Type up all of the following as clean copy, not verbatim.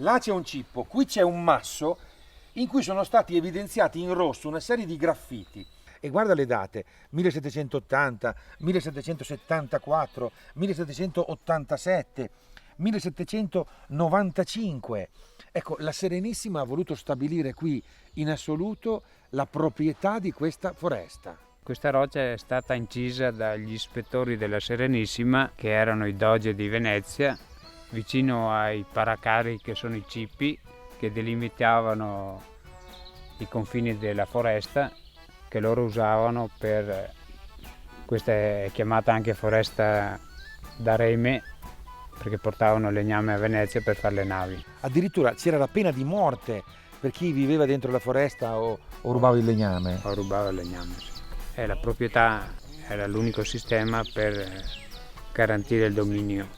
là c'è un cippo, qui c'è un masso in cui sono stati evidenziati in rosso una serie di graffiti. E guarda le date, 1780, 1774, 1787, 1795. Ecco, la Serenissima ha voluto stabilire qui in assoluto la proprietà di questa foresta. Questa roccia è stata incisa dagli ispettori della Serenissima, che erano i doge di Venezia, vicino ai paracari, che sono i cippi che delimitavano i confini della foresta, che loro usavano per, questa è chiamata anche foresta da reme, perché portavano legname a Venezia per fare le navi. Addirittura c'era la pena di morte per chi viveva dentro la foresta o rubava il legname. O rubava il legname, sì. E la proprietà era l'unico sistema per garantire il dominio.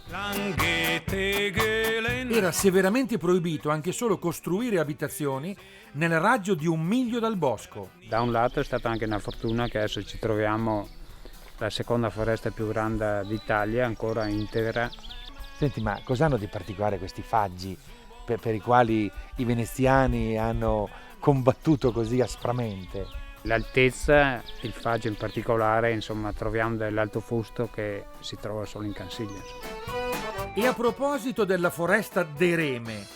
Era severamente proibito anche solo costruire abitazioni nel raggio di 1 miglio dal bosco. Da un lato è stata anche una fortuna che adesso ci troviamo la seconda foresta più grande d'Italia, ancora integra. Senti, ma cos'hanno di particolare questi faggi per i quali i veneziani hanno combattuto così aspramente? L'altezza, il faggio in particolare, insomma, troviamo dell'alto fusto che si trova solo in Cansiglia. E a proposito della foresta dei Reme,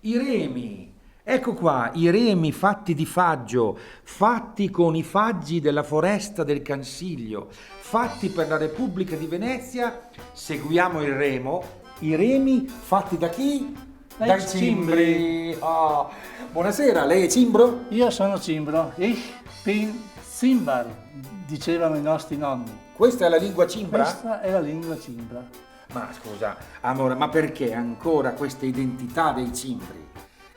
i remi, ecco qua, i remi fatti di faggio, fatti con i faggi della foresta del Cansiglio, fatti per la Repubblica di Venezia. Seguiamo il remo, i remi fatti da chi? Dai cimbri. Oh. Buonasera, lei è cimbro? Io sono cimbro. Ich bin Zimbar, dicevano i nostri nonni. Questa è la lingua cimbra? Questa è la lingua cimbra. Ma scusa, amore, ma perché ancora questa identità dei cimbri?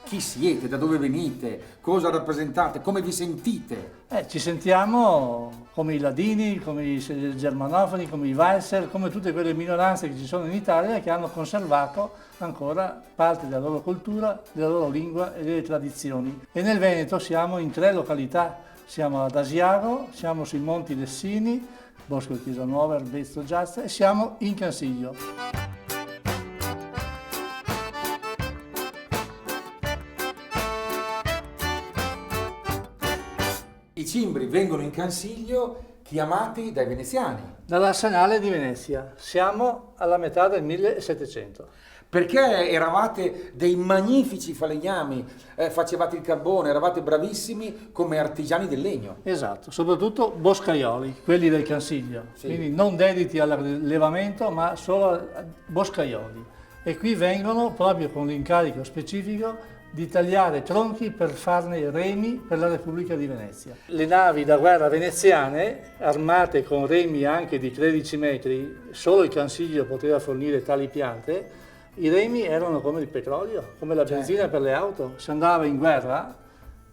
Chi siete? Da dove venite? Cosa rappresentate? Come vi sentite? Ci sentiamo come i ladini, come i germanofoni, come i valser, come tutte quelle minoranze che ci sono in Italia e che hanno conservato ancora parte della loro cultura, della loro lingua e delle tradizioni. E nel Veneto siamo in 3 località. Siamo ad Asiago, siamo sui Monti Lessini, Bosco di Chiesa Nuova, Erbezzo, Giazza e siamo in Cansiglio. I cimbri vengono in Cansiglio chiamati dai veneziani. Dall'Arsenale di Venezia. Siamo alla metà del 1700. Perché eravate dei magnifici falegnami, facevate il carbone, eravate bravissimi come artigiani del legno. Esatto, soprattutto boscaioli, quelli del Cansiglio, sì. Quindi non dediti all'allevamento ma solo boscaioli. E qui vengono proprio con l'incarico specifico di tagliare tronchi per farne remi per la Repubblica di Venezia. Le navi da guerra veneziane, armate con remi anche di 13 metri, solo il Cansiglio poteva fornire tali piante. I remi erano come il petrolio, come la benzina per le auto. Si andava in guerra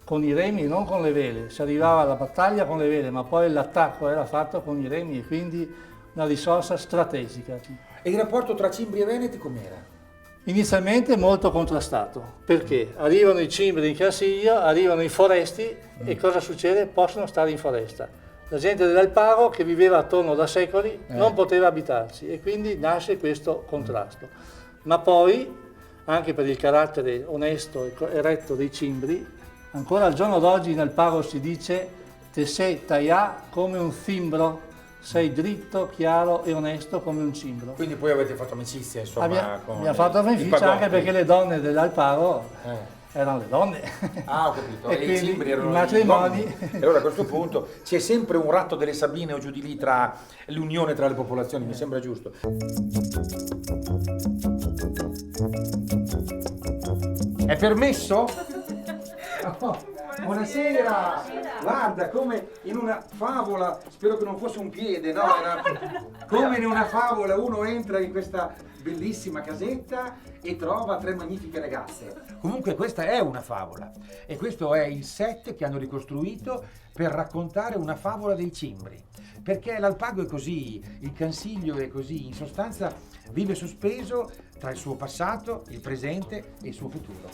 con i remi e non con le vele. Si arrivava alla battaglia con le vele, ma poi l'attacco era fatto con i remi e quindi una risorsa strategica. E il rapporto tra cimbri e veneti com'era? Inizialmente molto contrastato, perché arrivano i cimbri in Cansiglio, arrivano i foresti e cosa succede? Possono stare in foresta. La gente dell'Alpago che viveva attorno da secoli non poteva abitarci e quindi nasce questo contrasto. Ma poi, anche per il carattere onesto e retto dei cimbri, ancora al giorno d'oggi in Alpago si dice te sei taglià come un zimbro, sei dritto, chiaro e onesto come un cimbro. Quindi poi avete fatto amicizia, insomma, abbiamo fatto amicizia anche perché le donne dell'Alpago erano le donne. Ah, ho capito. E i cimbri erano i matrimoni. E allora a questo punto c'è sempre un ratto delle Sabine o giù di lì tra l'unione tra le popolazioni, mi sembra giusto. È permesso? Oh, buonasera! Guarda, come in una favola, spero che non fosse un piede, no? Era come in una favola uno entra in questa bellissima casetta e trova 3 magnifiche ragazze. Comunque questa è una favola e questo è il set che hanno ricostruito per raccontare una favola dei cimbri. Perché l'Alpago è così, il Cansiglio è così, in sostanza vive sospeso tra il suo passato, il presente e il suo futuro.